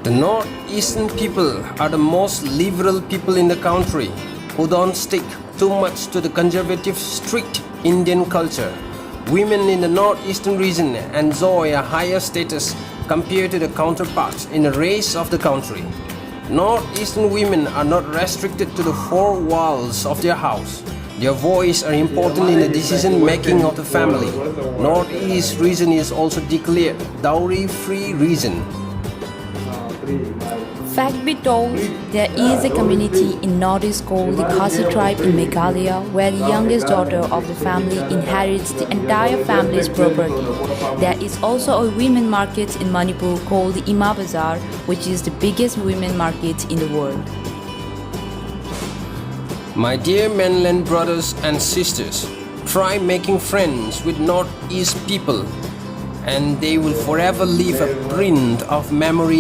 The northeastern people are the most liberal people in the country who don't stick too much to the conservative, strict Indian culture. Women in the northeastern region enjoy a higher status compared to the counterparts in the rest of the country. Northeastern women are not restricted to the four walls of their house. Their voice are important in the decision making of the family. Northeast region is also declared dowry-free region. Fact be told, there is a community in Northeast called the Khasi tribe in Meghalaya where the youngest daughter of the family inherits the entire family's property. There is also a women market in Manipur called the Ima Bazaar, which is the biggest women market in the world. My dear mainland brothers and sisters, try making friends with Northeast people and they will forever leave a print of memory